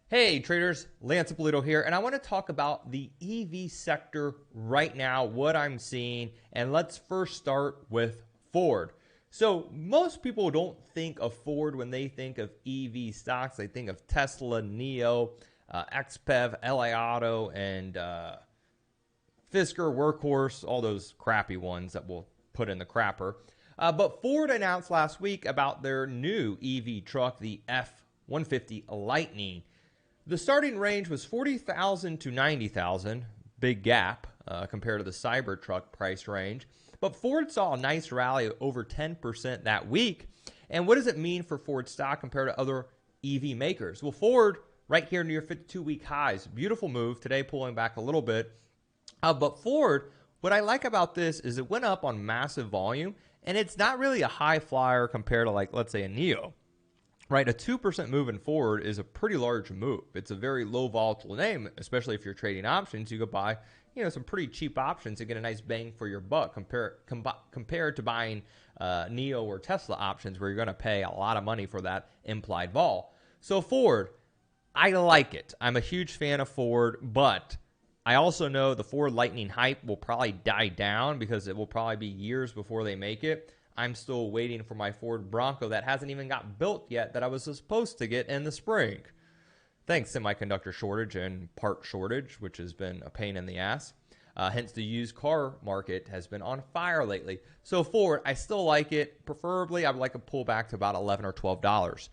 Hey traders, 𝗧𝗶𝗺𝗲 here, and I want to talk about the EV sector right now, what I'm seeing, and let's first start with Ford. So most people don't think of Ford when they think of EV stocks. They think of Tesla, NIO, XPEV, 𝗧𝗴𝗀𝗀, and Fisker, Workhorse, all those crappy ones that we'll put in the crapper. But Ford announced last week about their new EV truck, the F-150 Lightning. The starting range was $40,000 to $90,000, big gap compared to the Cybertruck price range. But Ford saw a nice rally of over 10% that week. And what does it mean for Ford stock compared to other EV makers? Well, Ford right here near 52-week highs. Beautiful move today, pulling back a little bit. But Ford, what I like about this is it went up on massive volume, and it's not really a high flyer compared to, like, let's say a NIO. Right, a 2% move in Ford is a pretty large move. It's a very low volatile name, especially if you're trading options. You could buy, some pretty cheap options and get a nice bang for your buck compared to buying NIO or Tesla options where you're going to pay a lot of money for that implied vol. So Ford, I like it. I'm a huge fan of Ford, but I also know the Ford Lightning hype will probably die down because it will probably be years before they make it. I'm still waiting for my Ford Bronco that hasn't even got built yet that I was supposed to get in the spring. Thanks, semiconductor shortage and part shortage, which has been a pain in the ass. Hence, the used car market has been on fire lately. So Ford, I still like it. Preferably, I would like to pull back to about $11 or $12.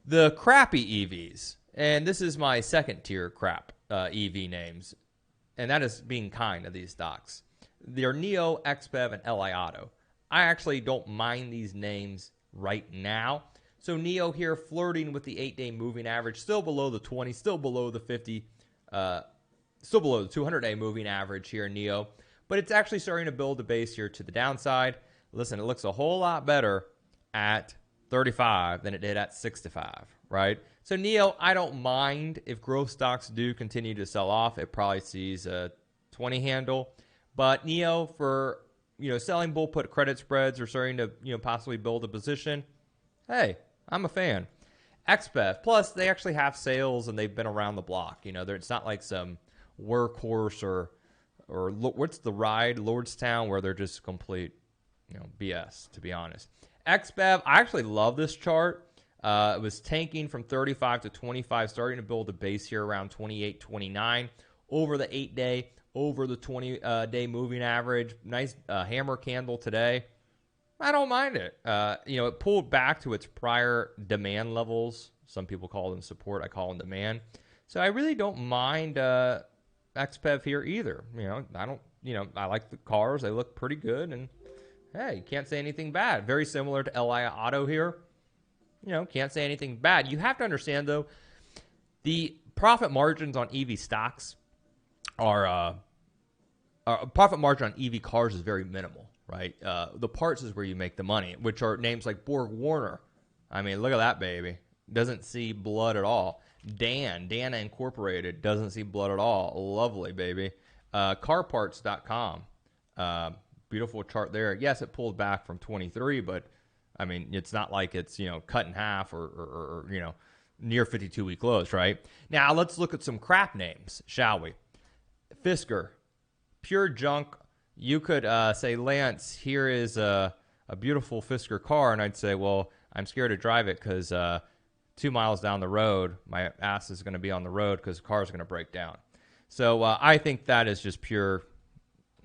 The crappy EVs, and this is my second tier crap EV names, and that is being kind of these stocks. They're NIO, XPEV, and 𝗧𝗴𝗀𝗀. I actually don't mind these names right now. So NIO here flirting with the 8-day moving average, still below the 20, still below the 50, still below the 200-day moving average here in NIO. But it's actually starting to build a base here to the downside. Listen, it looks a whole lot better at 35 than it did at 65, right? So NIO, I don't mind if growth stocks do continue to sell off. It probably sees a 20 handle. But NIO for selling bull put credit spreads or starting to, possibly build a position. Hey, I'm a fan. XPEV, plus they actually have sales and they've been around the block. It's not like some Workhorse or what's the ride, Lordstown, where they're just complete, BS, to be honest. XPEV, I actually love this chart. It was tanking from 35 to 25, starting to build a base here around 28, 29 over the 8-day. Over the 20-day moving average. Nice hammer candle today. I don't mind it. It pulled back to its prior demand levels. Some people call them support. I call them demand. So I really don't mind XPEV here either. I like the cars. They look pretty good. And, hey, can't say anything bad. Very similar to 𝗧𝗴𝗀𝗀 here. Can't say anything bad. You have to understand, though, the profit margins on EV stocks are profit margin on EV cars is very minimal, right? The parts is where you make the money, which are names like BorgWarner. I mean, look at that baby. Doesn't see blood at all. Dana Incorporated doesn't see blood at all. Lovely, baby. Carparts.com. Beautiful chart there. Yes, it pulled back from 23, but, I mean, it's not like it's, cut in half or near 52-week lows, right? Now, let's look at some crap names, shall we? Fisker. Pure junk. You could say, Lance, here is a beautiful Fisker car. And I'd say, well, I'm scared to drive it because 2 miles down the road, my ass is going to be on the road because the car is going to break down. So I think that is just pure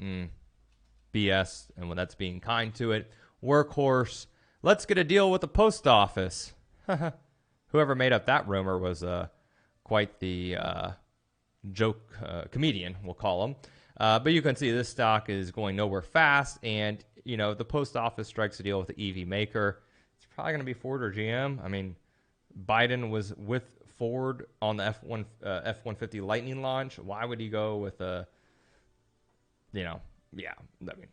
BS. And when that's being kind to it. Workhorse. Let's get a deal with the post office. Whoever made up that rumor was quite the joke comedian, we'll call him. But you can see this stock is going nowhere fast, and the post office strikes a deal with the EV maker. It's probably going to be Ford or GM. I mean, Biden was with Ford on the F-150 Lightning launch. Why would he go with a, yeah, I mean,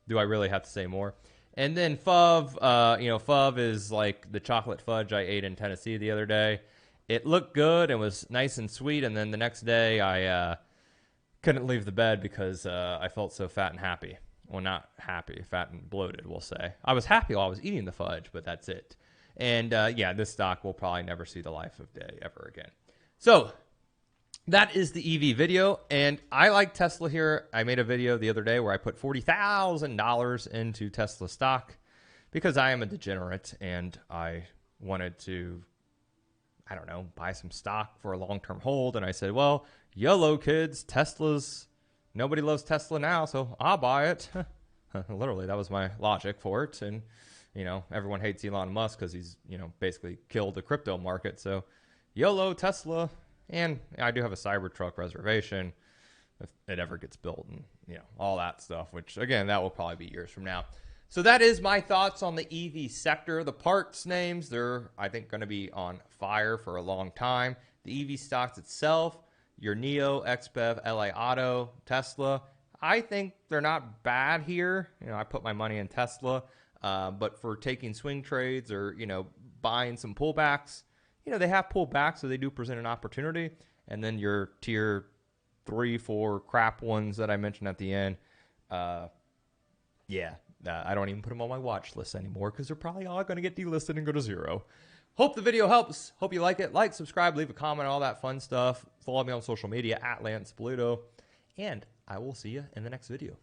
do I really have to say more? And then 𝗀𝗃, 𝗀𝗃 is like the chocolate fudge I ate in Tennessee the other day. It looked good and was nice and sweet, and then the next day I couldn't leave the bed because I felt so fat and happy. Well, not happy, fat and bloated, we'll say. I was happy while I was eating the fudge, but that's it. And yeah, this stock will probably never see the life of day ever again. So that is the EV video. And I like Tesla here. I made a video the other day where I put $40,000 into Tesla stock because I am a degenerate and I wanted to, I don't know, buy some stock for a long-term hold. And I said, well, YOLO kids, Tesla's, nobody loves Tesla now, so I'll buy it. Literally, that was my logic for it. And, you know, everyone hates Elon Musk because he's, you know, basically killed the crypto market. So YOLO, Tesla, and I do have a Cybertruck reservation if it ever gets built and, you know, all that stuff, which, again, that will probably be years from now. So that is my thoughts on the EV sector. The parts names, they're, I think, going to be on fire for a long time. The EV stocks itself, your NIO, XPEV, LA Auto, Tesla, I think they're not bad here. You know, I put my money in Tesla, but for taking swing trades or, you know, buying some pullbacks, you know, they have pulled back, so they do present an opportunity. And then your tier 3, 4 crap ones that I mentioned at the end, yeah. I don't even put them on my watch list anymore because they're probably all going to get delisted and go to zero. Hope the video helps. Hope you like it. Like, subscribe, leave a comment, all that fun stuff. Follow me on social media at 𝗧𝗴𝗀, and I will see you in the next video.